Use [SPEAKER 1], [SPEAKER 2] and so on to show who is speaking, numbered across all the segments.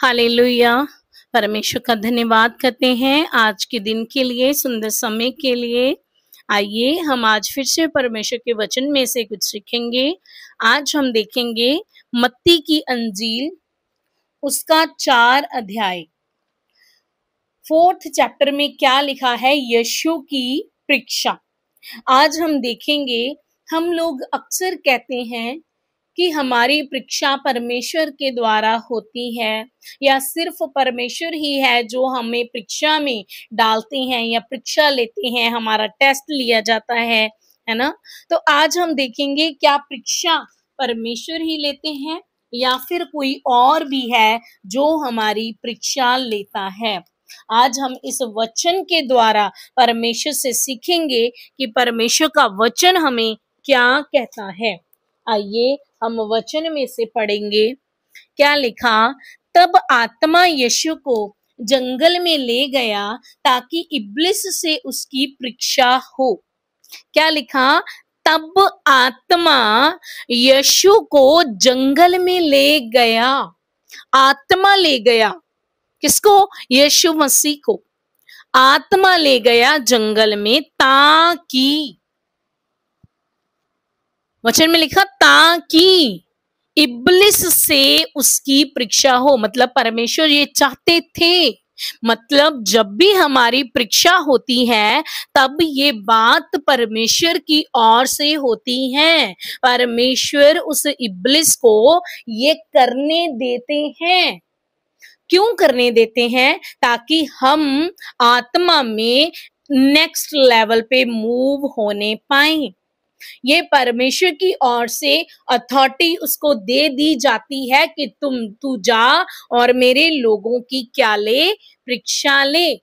[SPEAKER 1] Hallelujah. परमेश्वर का धन्यवाद करते हैं आज के दिन के लिए, सुंदर समय के लिए। आइए हम आज फिर से परमेश्वर के वचन में से कुछ सीखेंगे। आज हम देखेंगे मत्ती की अंजील, उसका 4 अध्याय। 4th चैप्टर में क्या लिखा है? यीशु की परीक्षा। आज हम देखेंगे, हम लोग अक्सर कहते हैं कि हमारी परीक्षा परमेश्वर के द्वारा होती है, या सिर्फ परमेश्वर ही है जो हमें परीक्षा में डालते हैं या परीक्षा लेते हैं, हमारा टेस्ट लिया जाता है ना। तो आज हम देखेंगे, क्या परीक्षा परमेश्वर ही लेते हैं या फिर कोई और भी है जो हमारी परीक्षा लेता है। आज हम इस वचन के द्वारा परमेश्वर से सीखेंगे कि परमेश्वर का वचन हमें क्या कहता है। आइए हम वचन में से पढ़ेंगे। क्या लिखा? तब आत्मा यीशु को जंगल में ले गया ताकि इब्लिस से उसकी परीक्षा हो। क्या लिखा? तब आत्मा यीशु को जंगल में ले गया। आत्मा ले गया किसको? यीशु मसीह को आत्मा ले गया जंगल में, ताकि, वचन में लिखा ताकि इब्लिस से उसकी परीक्षा हो। मतलब परमेश्वर ये चाहते थे, मतलब जब भी हमारी परीक्षा होती है तब ये बात परमेश्वर की ओर से होती है। परमेश्वर उस इब्लिस को ये करने देते हैं। क्यों करने देते हैं? ताकि हम आत्मा में नेक्स्ट लेवल पे मूव होने पाए। ये परमेश्वर की ओर से अथॉरिटी उसको दे दी जाती है कि तू जा और मेरे लोगों की क्या ले? परीक्षा ले।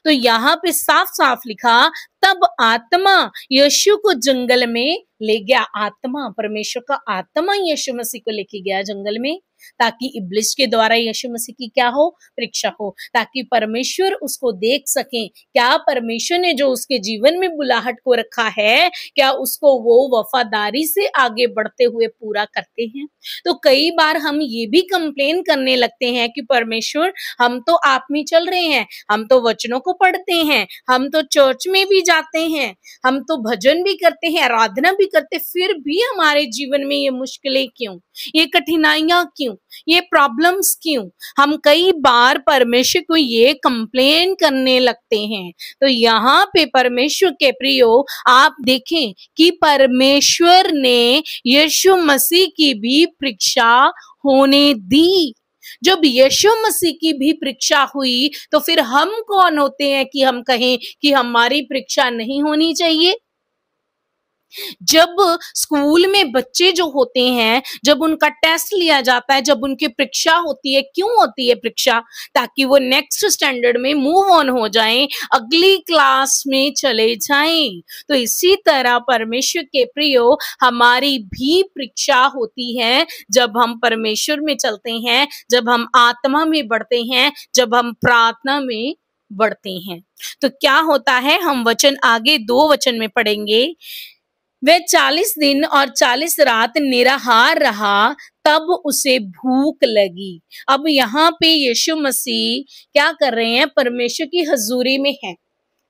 [SPEAKER 1] तो यहाँ पे साफ साफ लिखा, तब आत्मा यीशु को जंगल में ले गया। आत्मा, परमेश्वर का आत्मा यीशु मसीह को लेके गया जंगल में, ताकि इब्लिस के द्वारा यीशु मसीह की क्या हो? परीक्षा हो, ताकि परमेश्वर उसको देख सकें। क्या परमेश्वर ने जो उसके जीवन में बुलाहट को रखा है, क्या उसको वो वफादारी से आगे बढ़ते हुए पूरा करते हैं। तो कई बार हम ये भी कंप्लेन करने लगते हैं कि परमेश्वर, हम तो आप में चल रहे हैं, हम तो वचनों को पढ़ते हैं, हम तो चर्च में भी जाते हैं, हम तो भजन भी करते हैं, आराधना भी करते, फिर भी हमारे जीवन में ये मुश्किलें क्यों? ये कठिनाइयां क्यों? ये प्रॉब्लम्स क्यों? हम कई बार परमेश्वर को ये कंप्लेन करने लगते हैं। तो यहाँ पे परमेश्वर के प्रियो, आप देखें कि परमेश्वर ने यीशु मसीह की भी परीक्षा होने दी। जब यीशु मसीह की भी परीक्षा हुई तो फिर हम कौन होते हैं कि हम कहें कि हमारी परीक्षा नहीं होनी चाहिए? जब स्कूल में बच्चे जो होते हैं, जब उनका टेस्ट लिया जाता है, जब उनकी परीक्षा होती है, क्यों होती है परीक्षा? ताकि वो नेक्स्ट स्टैंडर्ड में मूव ऑन हो जाएं, अगली क्लास में चले जाएं। तो इसी तरह परमेश्वर के प्रियो, हमारी भी परीक्षा होती है जब हम परमेश्वर में चलते हैं, जब हम आत्मा में बढ़ते हैं, जब हम प्रार्थना में बढ़ते हैं। तो क्या होता है? हम वचन आगे 2 वचन में पढ़ेंगे। वह 40 दिन और 40 रात निराहार रहा, तब उसे भूख लगी। अब यहाँ पे यीशु मसीह क्या कर रहे हैं? परमेश्वर की हजूरी में है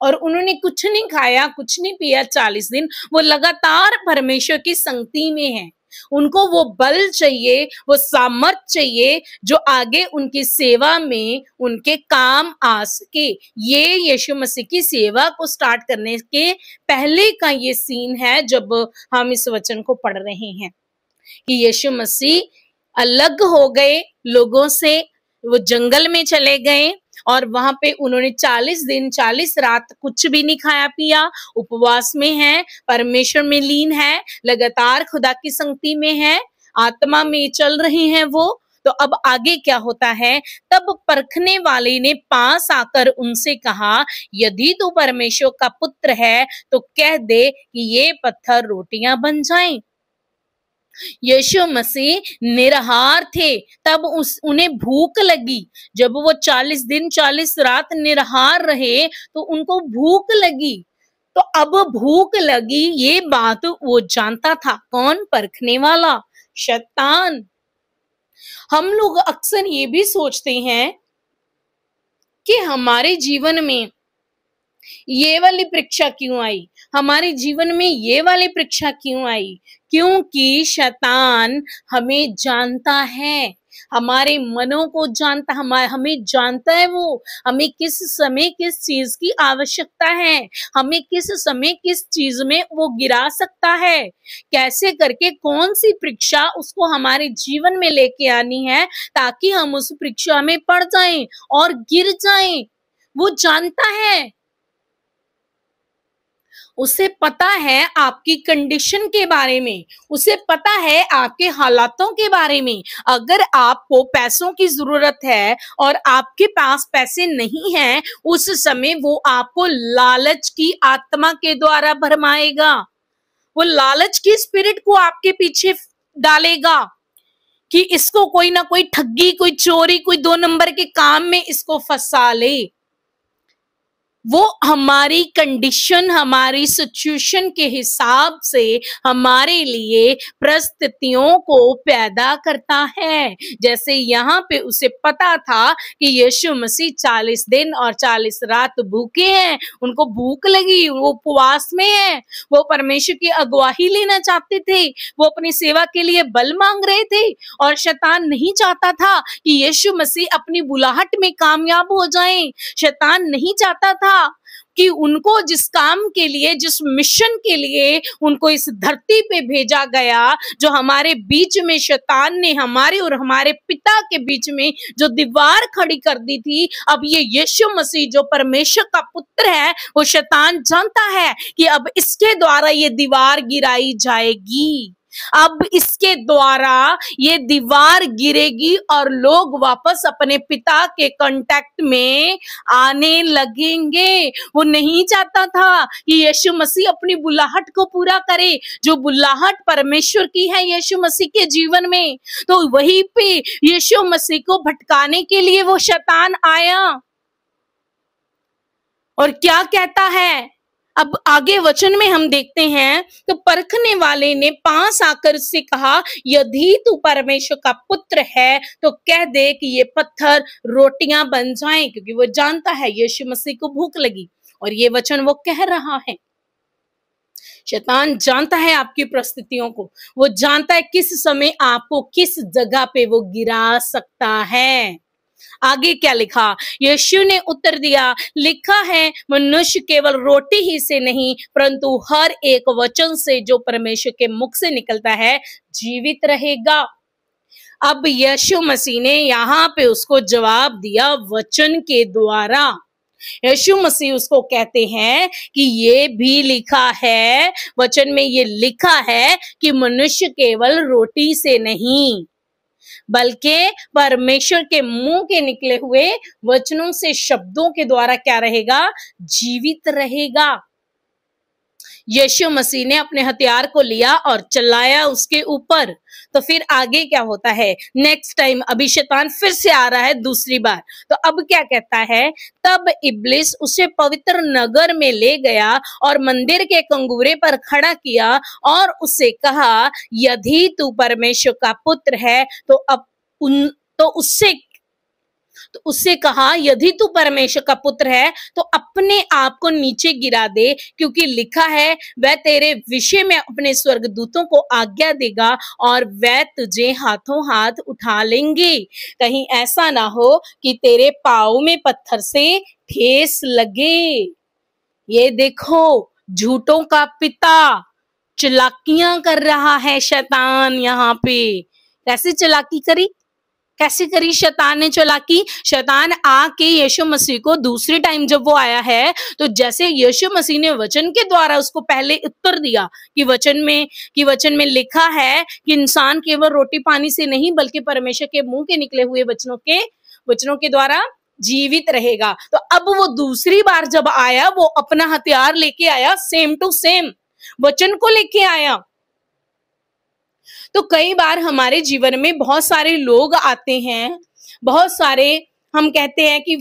[SPEAKER 1] और उन्होंने कुछ नहीं खाया, कुछ नहीं पिया 40 दिन। वो लगातार परमेश्वर की संगति में है। उनको वो बल चाहिए, वो सामर्थ चाहिए जो आगे उनकी सेवा में उनके काम आ सके। ये यीशु मसीह की सेवा को स्टार्ट करने के पहले का ये सीन है जब हम इस वचन को पढ़ रहे हैं कि यीशु मसीह अलग हो गए लोगों से, वो जंगल में चले गए और वहां पे उन्होंने 40 दिन 40 रात कुछ भी नहीं खाया पिया, उपवास में है, परमेश्वर में लीन है, लगातार खुदा की संगति में है, आत्मा में चल रहे हैं वो। तो अब आगे क्या होता है? तब परखने वाले ने पास आकर उनसे कहा, यदि तू परमेश्वर का पुत्र है तो कह दे कि ये पत्थर रोटियां बन जाएं। यीशु मसीह निराहार थे, तब उन्हें भूख लगी। जब वो 40 दिन 40 रात निराहार रहे तो उनको भूख लगी। तो अब भूख लगी, ये बात वो जानता था। कौन? परखने वाला, शैतान। हम लोग अक्सर ये भी सोचते हैं कि हमारे जीवन में ये वाली परीक्षा क्यों आई, हमारे जीवन में ये वाली परीक्षा क्यों आई, क्योंकि शैतान हमें जानता है, हमारे मनों को जानता, हमें जानता है, वो हमें किस समय किस चीज की आवश्यकता है, हमें किस समय किस चीज में वो गिरा सकता है, कैसे करके कौन सी परीक्षा उसको हमारे जीवन में लेके आनी है ताकि हम उस परीक्षा में पड़ जाएं और गिर जाएं। वो जानता है, उसे पता है आपकी कंडीशन के बारे में, उसे पता है आपके हालातों के बारे में। अगर आपको पैसों की जरूरत है और आपके पास पैसे नहीं हैं, उस समय वो आपको लालच की आत्मा के द्वारा भरमाएगा, वो लालच की स्पिरिट को आपके पीछे डालेगा कि इसको कोई ना कोई ठगी, कोई चोरी, कोई 2 नंबर के काम में इसको फंसा ले। वो हमारी कंडीशन, हमारी सिचुएशन के हिसाब से हमारे लिए परिस्थितियों को पैदा करता है। जैसे यहाँ पे उसे पता था कि यीशु मसीह 40 दिन और 40 रात भूखे हैं, उनको भूख लगी, वो उपवास में है, वो परमेश्वर की अगुवाई लेना चाहते थे, वो अपनी सेवा के लिए बल मांग रहे थे और शैतान नहीं चाहता था कि यीशु मसीह अपनी बुलाहट में कामयाब हो जाएं। शैतान नहीं चाहता था कि उनको जिस काम के लिए, जिस मिशन के लिए उनको इस धरती पे भेजा गया, जो हमारे बीच में शैतान ने हमारे और हमारे पिता के बीच में जो दीवार खड़ी कर दी थी, अब ये यीशु मसीह जो परमेश्वर का पुत्र है, वो शैतान जानता है कि अब इसके द्वारा ये दीवार गिराई जाएगी, अब इसके द्वारा ये दीवार गिरेगी और लोग वापस अपने पिता के कांटेक्ट में आने लगेंगे। वो नहीं चाहता था कि यीशु मसीह अपनी बुलाहट को पूरा करे, जो बुलाहट परमेश्वर की है यीशु मसीह के जीवन में। तो वहीं पे यीशु मसीह को भटकाने के लिए वो शैतान आया और क्या कहता है, अब आगे वचन में हम देखते हैं, तो परखने वाले ने पास आकर उससे कहा, यदि तू परमेश्वर का पुत्र है तो कह दे कि ये पत्थर रोटियां बन जाएं, क्योंकि वो जानता है यीशु मसीह को भूख लगी और ये वचन वो कह रहा है। शैतान जानता है आपकी परिस्थितियों को, वो जानता है किस समय आपको किस जगह पे वो गिरा सकता है। आगे क्या लिखा, यीशु ने उत्तर दिया, लिखा है मनुष्य केवल रोटी ही से नहीं परंतु हर एक वचन से जो परमेश्वर के मुख से निकलता है जीवित रहेगा। अब यीशु मसीह ने यहाँ पे उसको जवाब दिया वचन के द्वारा। यीशु मसीह उसको कहते हैं कि ये भी लिखा है, वचन में ये लिखा है कि मनुष्य केवल रोटी से नहीं बल्कि परमेश्वर के मुंह के निकले हुए वचनों से, शब्दों के द्वारा क्या रहेगा, जीवित रहेगा। यीशु मसीह ने अपने हथियार को लिया और चलाया उसके ऊपर। तो फिर आगे क्या होता है, नेक्स्ट टाइम अभी शैतान फिर से आ रहा है दूसरी बार। तो अब क्या कहता है, तब इब्लिस उसे पवित्र नगर में ले गया और मंदिर के कंगूरे पर खड़ा किया और उससे कहा, यदि तू परमेश्वर का पुत्र है तो उससे कहा, यदि तू परमेश्वर का पुत्र है तो अपने आप को नीचे गिरा दे, क्योंकि लिखा है वह तेरे विषय में अपने स्वर्गदूतों को आज्ञा देगा और वह तुझे हाथों हाथ उठा लेंगे, कहीं ऐसा ना हो कि तेरे पाँव में पत्थर से ठेस लगे। ये देखो, झूठों का पिता चालाकियां कर रहा है शैतान। यहाँ पे कैसे चालाकी करी, कैसे करी शैतान ने चालाकी। शैतान आके यीशु मसीह को दूसरी टाइम जब वो आया है, तो जैसे यीशु मसीह ने वचन के द्वारा उसको पहले उत्तर दिया कि वचन में लिखा है कि इंसान केवल रोटी पानी से नहीं बल्कि परमेश्वर के मुंह के निकले हुए वचनों के द्वारा जीवित रहेगा। तो अब वो दूसरी बार जब आया, वो अपना हथियार लेके आया, सेम टू सेम वचन को लेके आया। तो कई बार हमारे जीवन में बहुत सारे लोग आते हैं, बहुत सारे हम कहते हैं कि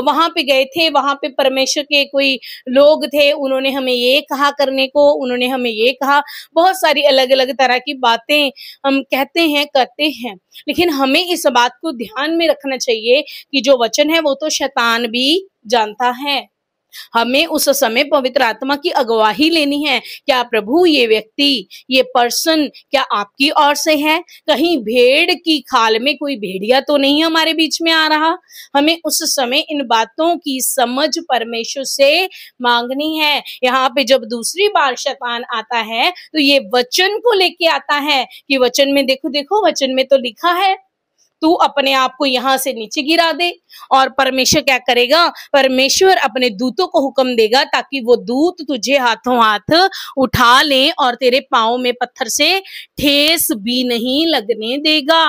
[SPEAKER 1] वहां पे गए थे, वहां पे परमेश्वर के कोई लोग थे, उन्होंने हमें ये कहा करने को, उन्होंने हमें ये कहा, बहुत सारी अलग अलग तरह की बातें हम कहते हैं, करते हैं। लेकिन हमें इस बात को ध्यान में रखना चाहिए कि जो वचन है वो तो शैतान भी जानता है। हमें उस समय पवित्र आत्मा की अगुवाही लेनी है। क्या प्रभु ये व्यक्ति, ये पर्सन क्या आपकी ओर से है? कहीं भेड़ की खाल में कोई भेड़िया तो नहीं हमारे बीच में आ रहा? हमें उस समय इन बातों की समझ परमेश्वर से मांगनी है। यहाँ पे जब दूसरी बार शैतान आता है तो ये वचन को लेके आता है कि वचन में देखो देखो, वचन में तो लिखा है तू अपने आप को यहां से नीचे गिरा दे। और परमेश्वर क्या करेगा? परमेश्वर अपने दूतों को हुक्म देगा ताकि वो दूत तुझे हाथों हाथ उठा ले और तेरे पांव में पत्थर से ठेस भी नहीं लगने देगा।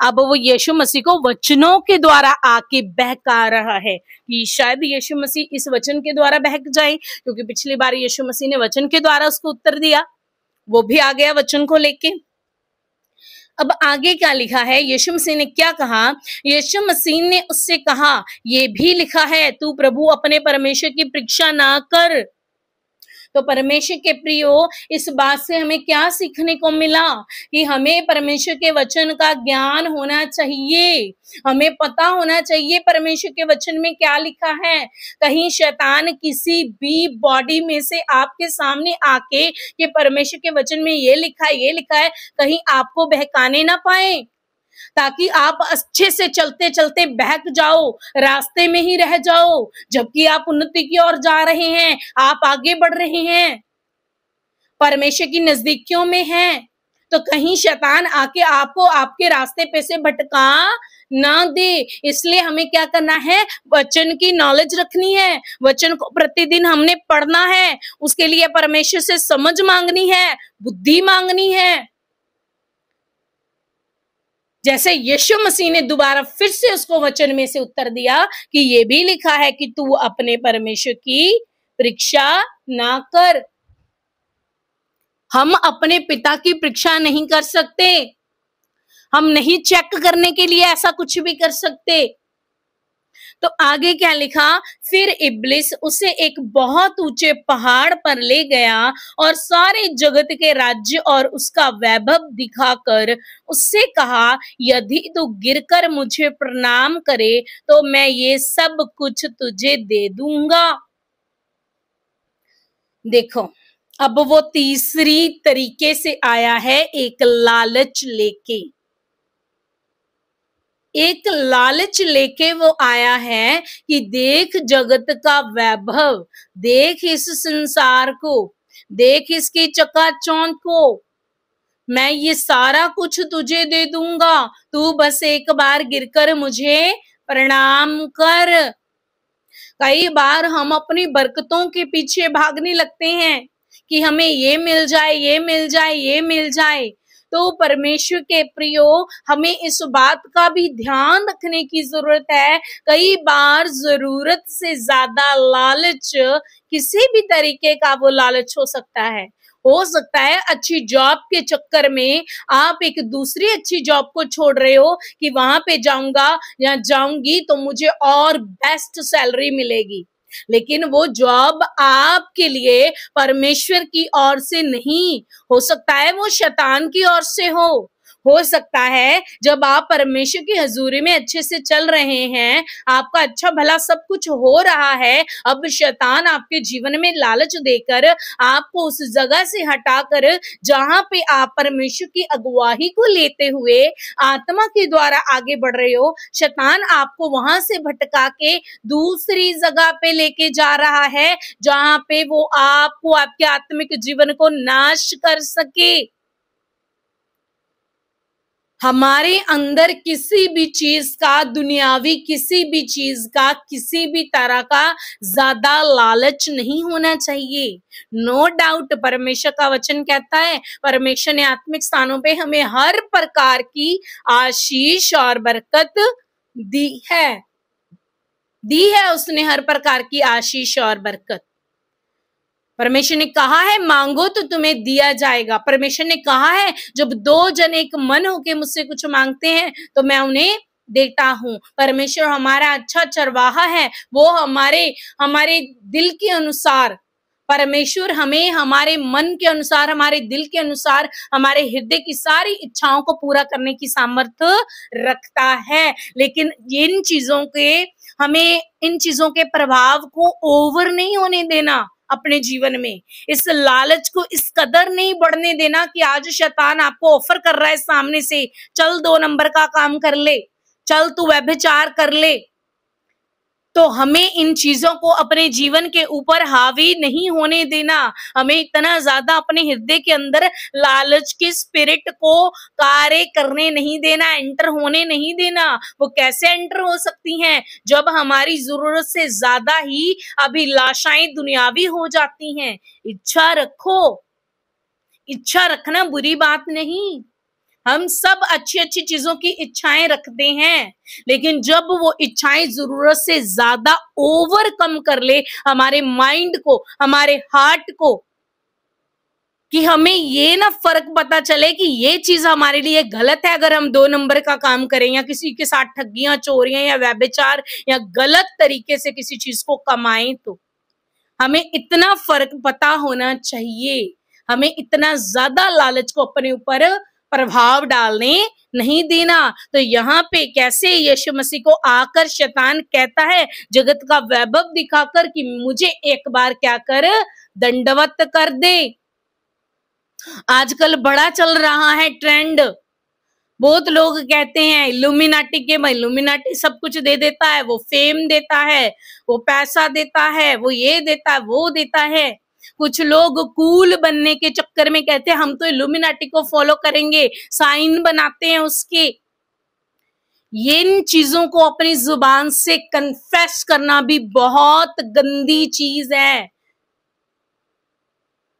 [SPEAKER 1] अब वो यीशु मसीह को वचनों के द्वारा आके बहका रहा है कि शायद यीशु मसीह इस वचन के द्वारा बहक जाए, क्योंकि पिछली बार यीशु मसीह ने वचन के द्वारा उसको उत्तर दिया, वो भी आ गया वचन को लेके। अब आगे क्या लिखा है? यीशु मसीह ने क्या कहा? यीशु मसीह ने उससे कहा, ये भी लिखा है तू प्रभु अपने परमेश्वर की परीक्षा ना कर। तो परमेश्वर के प्रियो, इस बात से हमें क्या सीखने को मिला कि हमें परमेश्वर के वचन का ज्ञान होना चाहिए। हमें पता होना चाहिए परमेश्वर के वचन में क्या लिखा है। कहीं शैतान किसी भी बॉडी में से आपके सामने आके ये परमेश्वर के वचन में ये लिखा है, ये लिखा है, कहीं आपको बहकाने ना पाए, ताकि आप अच्छे से चलते चलते बहक जाओ, रास्ते में ही रह जाओ, जबकि आप उन्नति की ओर जा रहे हैं, आप आगे बढ़ रहे हैं, परमेश्वर की नजदीकियों में हैं। तो कहीं शैतान आके आपको आपके रास्ते पे से भटका ना दे। इसलिए हमें क्या करना है? वचन की नॉलेज रखनी है, वचन को प्रतिदिन हमने पढ़ना है, उसके लिए परमेश्वर से समझ मांगनी है, बुद्धि मांगनी है। जैसे यीशु मसीह ने दोबारा फिर से उसको वचन में से उत्तर दिया कि ये भी लिखा है कि तू अपने परमेश्वर की परीक्षा ना कर। हम अपने पिता की परीक्षा नहीं कर सकते, हम नहीं चेक करने के लिए ऐसा कुछ भी कर सकते। तो आगे क्या लिखा? फिर इब्लिस उसे एक बहुत ऊंचे पहाड़ पर ले गया और सारे जगत के राज्य और उसका वैभव दिखाकर उससे कहा, यदि तू गिरकर मुझे प्रणाम करे तो मैं ये सब कुछ तुझे दे दूंगा। देखो, अब वो तीसरी तरीके से आया है, एक लालच लेके। एक लालच लेके वो आया है कि देख जगत का वैभव, देख इस संसार को, देख इसकी चकाचौंध को, मैं ये सारा कुछ तुझे दे दूंगा, तू बस एक बार गिरकर मुझे प्रणाम कर। कई बार हम अपनी बरकतों के पीछे भागने लगते हैं कि हमें ये मिल जाए, ये मिल जाए, ये मिल जाए। तो परमेश्वर के प्रियो, हमें इस बात का भी ध्यान रखने की जरूरत है। कई बार जरूरत से ज्यादा लालच, किसी भी तरीके का वो लालच हो सकता है। हो सकता है अच्छी जॉब के चक्कर में आप एक दूसरी अच्छी जॉब को छोड़ रहे हो कि वहां पे जाऊंगा या जाऊंगी तो मुझे और बेस्ट सैलरी मिलेगी, लेकिन वो जॉब आपके लिए परमेश्वर की ओर से नहीं हो सकता है, वो शैतान की ओर से हो सकता है जब आप परमेश्वर की हजूरी में अच्छे से चल रहे हैं, आपका अच्छा भला सब कुछ हो रहा है, अब शैतान आपके जीवन में लालच देकर आपको उस जगह से हटाकर जहां पे आप परमेश्वर की अगुवाही को लेते हुए आत्मा के द्वारा आगे बढ़ रहे हो, शैतान आपको वहां से भटका के दूसरी जगह पे लेके जा रहा है जहां पे वो आपको आपके आत्मिक जीवन को नाश कर सके। हमारे अंदर किसी भी चीज का, दुनियावी किसी भी चीज का, किसी भी तरह का ज्यादा लालच नहीं होना चाहिए। नो डाउट परमेश्वर का वचन कहता है, परमेश्वर ने आत्मिक स्थानों पे हमें हर प्रकार की आशीष और बरकत दी है उसने हर प्रकार की आशीष और बरकत। परमेश्वर ने कहा है मांगो तो तुम्हें दिया जाएगा। परमेश्वर ने कहा है जब दो जन एक मन होके मुझसे कुछ मांगते हैं तो मैं उन्हें देता हूँ। परमेश्वर हमारा अच्छा चरवाहा है, वो हमारे हमारे दिल के अनुसार, परमेश्वर हमें हमारे मन के अनुसार, हमारे दिल के अनुसार, हमारे हृदय की सारी इच्छाओं को पूरा करने की सामर्थ्य रखता है। लेकिन हमें इन चीजों के प्रभाव को ओवर नहीं होने देना अपने जीवन में। इस लालच को इस कदर नहीं बढ़ने देना कि आज शैतान आपको ऑफर कर रहा है सामने से, चल 2 नंबर का काम कर ले, चल तू व्यभिचार कर ले। तो हमें इन चीजों को अपने जीवन के ऊपर हावी नहीं होने देना। हमें इतना ज्यादा अपने हृदय के अंदर लालच के स्पिरिट को कार्य करने नहीं देना, एंटर होने नहीं देना। वो कैसे एंटर हो सकती हैं? जब हमारी जरूरत से ज्यादा ही अभिलाषाएं दुनियावी हो जाती हैं। इच्छा रखो, इच्छा रखना बुरी बात नहीं, हम सब अच्छी अच्छी चीजों की इच्छाएं रखते हैं, लेकिन जब वो इच्छाएं जरूरत से ज्यादा ओवरकम कर ले हमारे माइंड को, हमारे हार्ट को, कि हमें ये ना फर्क पता चले कि ये चीज हमारे लिए गलत है अगर हम 2 नंबर का काम करें, या किसी के साथ ठगियां, चोरियां या व्यभिचार या गलत तरीके से किसी चीज को कमाएं, तो हमें इतना फर्क पता होना चाहिए। हमें इतना ज्यादा लालच को अपने ऊपर प्रभाव डालने नहीं देना। तो यहाँ पे कैसे यीशु मसीह को आकर शैतान कहता है जगत का वैभव दिखाकर कि मुझे एक बार क्या कर, दंडवत कर दे। आजकल बड़ा चल रहा है ट्रेंड, बहुत लोग कहते हैं इल्यूमिनाटी के, भाई इल्यूमिनाटी सब कुछ दे देता है, वो फेम देता है, वो पैसा देता है, वो ये देता है, वो देता है। कुछ लोग कूल बनने के चक्कर में कहते हैं हम तो इल्यूमिनाटी को फॉलो करेंगे, साइन बनाते हैं उसके। इन चीजों को अपनी जुबान से कन्फेस करना भी बहुत गंदी चीज है।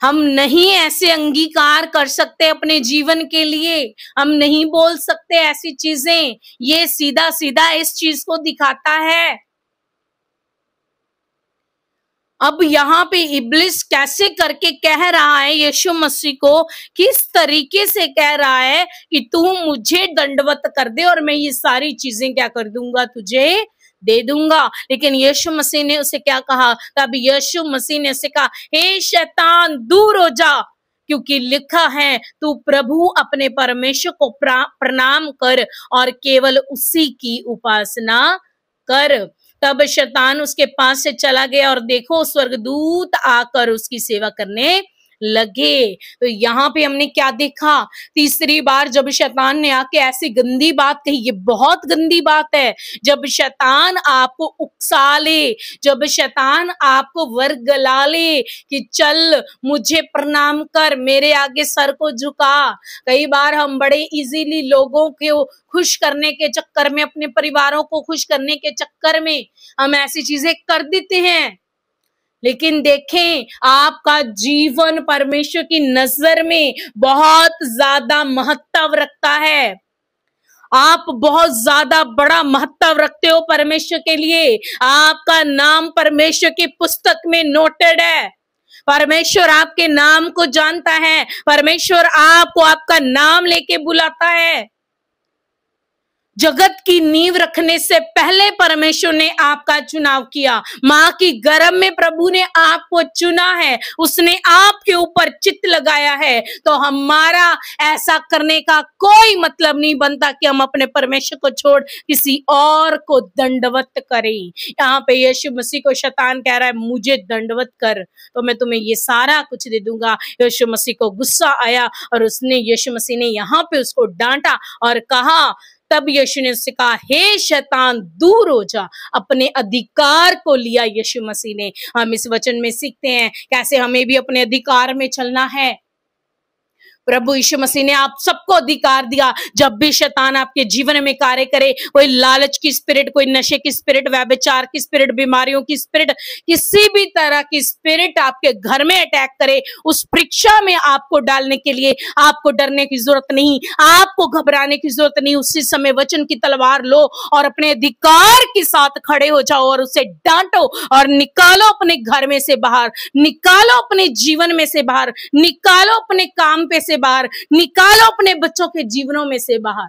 [SPEAKER 1] हम नहीं ऐसे अंगीकार कर सकते अपने जीवन के लिए, हम नहीं बोल सकते ऐसी चीजें। ये सीधा सीधा इस चीज को दिखाता है। अब यहाँ पे इब्लिस कैसे करके कह रहा है यीशु मसीह को, किस तरीके से कह रहा है कि तू मुझे दंडवत कर दे और मैं ये सारी चीजें क्या कर दूंगा, तुझे दे दूंगा। लेकिन यीशु मसीह ने उसे क्या कहा? तब यीशु मसीह ने उसे कहा, हे शैतान दूर हो जा, क्योंकि लिखा है तू प्रभु अपने परमेश्वर को प्रणाम कर और केवल उसी की उपासना कर। तब शैतान उसके पास से चला गया और देखो स्वर्गदूत आकर उसकी सेवा करने लगे। तो यहाँ पे हमने क्या देखा? तीसरी बार जब शैतान ने आके ऐसी गंदी बात कही, ये बहुत गंदी बात है। जब शैतान आपको उकसा ले, जब शैतान आपको वर्गला ले कि चल मुझे प्रणाम कर, मेरे आगे सर को झुका। कई बार हम बड़े इजीली लोगों को खुश करने के चक्कर में, अपने परिवारों को खुश करने के चक्कर में हम ऐसी चीजें कर देते हैं। लेकिन देखें, आपका जीवन परमेश्वर की नजर में बहुत ज्यादा महत्व रखता है। आप बहुत ज्यादा बड़ा महत्व रखते हो परमेश्वर के लिए। आपका नाम परमेश्वर की पुस्तक में नोटेड है। परमेश्वर आपके नाम को जानता है। परमेश्वर आपको आपका नाम लेके बुलाता है। जगत की नींव रखने से पहले परमेश्वर ने आपका चुनाव किया। मां की गर्भ में प्रभु ने आपको चुना है, उसने आपके ऊपर चित्त लगाया है। तो हमारा ऐसा करने का कोई मतलब नहीं बनता कि हम अपने परमेश्वर को छोड़ किसी और को दंडवत करें। यहाँ पे यीशु मसीह को शैतान कह रहा है मुझे दंडवत कर तो मैं तुम्हें ये सारा कुछ दे दूंगा। यीशु मसीह को गुस्सा आया और यीशु मसीह ने यहाँ पे उसको डांटा और कहा, तब यीशु ने उससे कहा, हे शैतान दूर हो जा। अपने अधिकार को लिया यीशु मसीह ने। हम इस वचन में सीखते हैं कैसे हमें भी अपने अधिकार में चलना है। प्रभु यीशु मसीह ने आप सबको अधिकार दिया। जब भी शैतान आपके जीवन में कार्य करे, कोई लालच की स्पिरिट, कोई नशे की स्पिरिट, व्यभिचार की स्पिरिट, बीमारियों की स्पिरिट, किसी भी तरह की स्पिरिट आपके घर में अटैक करे, उस परीक्षा में आपको डालने के लिए आपको डरने की जरूरत नहीं, आपको घबराने की जरूरत नहीं। उसी समय वचन की तलवार लो और अपने अधिकार के साथ खड़े हो जाओ और उसे डांटो और निकालो अपने घर में से बाहर, निकालो अपने जीवन में से बाहर, निकालो अपने काम पे से बाहर, निकालो अपने बच्चों के जीवनों में से बाहर।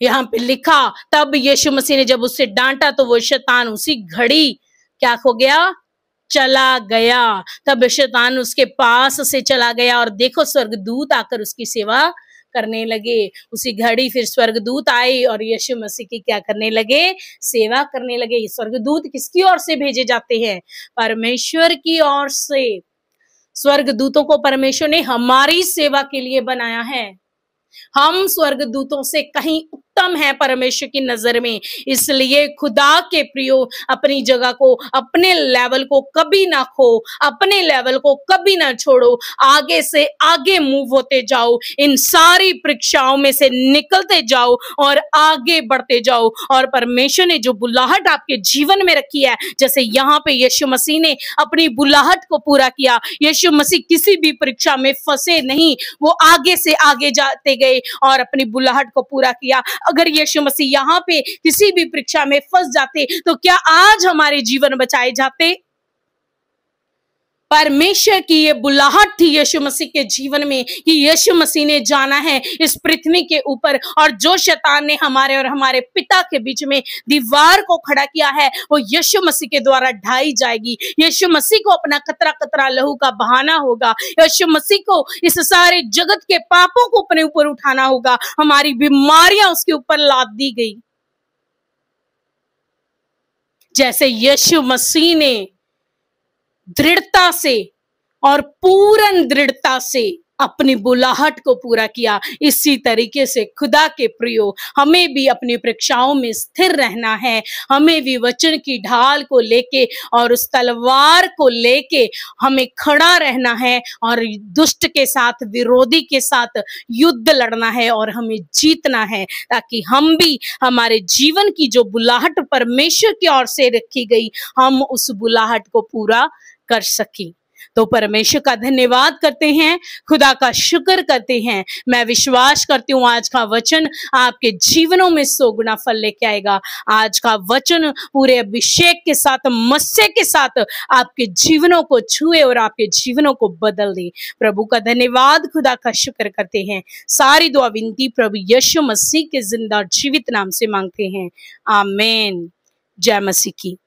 [SPEAKER 1] यहाँ पे लिखा, तब यीशु मसीह ने जब उससे डांटा तो वो शैतान उसी घड़ी क्या हो गया, चला गया। तब शैतान उसके पास से चला गया और देखो स्वर्गदूत आकर उसकी सेवा करने लगे। उसी घड़ी फिर स्वर्गदूत आए और यीशु मसीह की क्या करने लगे, सेवा करने लगे। स्वर्गदूत किसकी ओर से भेजे जाते हैं, परमेश्वर की ओर से। स्वर्गदूतों को परमेश्वर ने हमारी सेवा के लिए बनाया है। हम स्वर्गदूतों से कहीं उत्तम है परमेश्वर की नजर में। इसलिए खुदा के प्रियो, अपनी जगह को, अपने लेवल को कभी ना खो, अपने लेवल को कभी ना छोड़ो। आगे से आगे मूव होते जाओ, इन सारी परीक्षाओं में से निकलते जाओ और आगे बढ़ते जाओ। और परमेश्वर ने जो बुलाहट आपके जीवन में रखी है, जैसे यहाँ पे यीशु मसीह ने अपनी बुलाहट को पूरा किया। यीशु मसीह किसी भी परीक्षा में फंसे नहीं, वो आगे से आगे जाते गए और अपनी बुलाहट को पूरा किया। अगर यीशु मसीह यहाँ पे किसी भी परीक्षा में फंस जाते तो क्या आज हमारे जीवन बचाए जाते? परमेश्वर की ये बुलाहट थी यीशु मसीह के जीवन में कि यीशु मसीह ने जाना है इस पृथ्वी के ऊपर, और जो शैतान ने हमारे और हमारे पिता के बीच में दीवार को खड़ा किया है वो यीशु मसीह के द्वारा ढाई जाएगी। यीशु मसीह को अपना कतरा कतरा लहू का बहाना होगा। यीशु मसीह को इस सारे जगत के पापों को अपने ऊपर उठाना होगा। हमारी बीमारियां उसके ऊपर लाद दी गई। जैसे यीशु मसीह ने दृढ़ता से और पूर्ण दृढ़ता से अपनी बुलाहट को पूरा किया, इसी तरीके से खुदा के प्रियो, हमें भी अपनी परीक्षाओं में स्थिर रहना है। हमें भी वचन की ढाल को लेके और उस तलवार को लेके हमें खड़ा रहना है और दुष्ट के साथ, विरोधी के साथ युद्ध लड़ना है और हमें जीतना है, ताकि हम भी हमारे जीवन की जो बुलाहट परमेश्वर की ओर से रखी गई, हम उस बुलाहट को पूरा कर सकें। तो परमेश्वर का धन्यवाद करते हैं, खुदा का शुक्र करते हैं। मैं विश्वास करती हूँ आज का वचन आपके जीवनों में 100 गुना फल लेके आएगा। आज का वचन पूरे अभिषेक के साथ, मस्से के साथ आपके जीवनों को छुए और आपके जीवनों को बदल दे। प्रभु का धन्यवाद, खुदा का शुक्र करते हैं। सारी दुआ विनती प्रभु यीशु मसीह के जिंदा जीवित नाम से मांगते हैं, आमीन। जय मसीह की।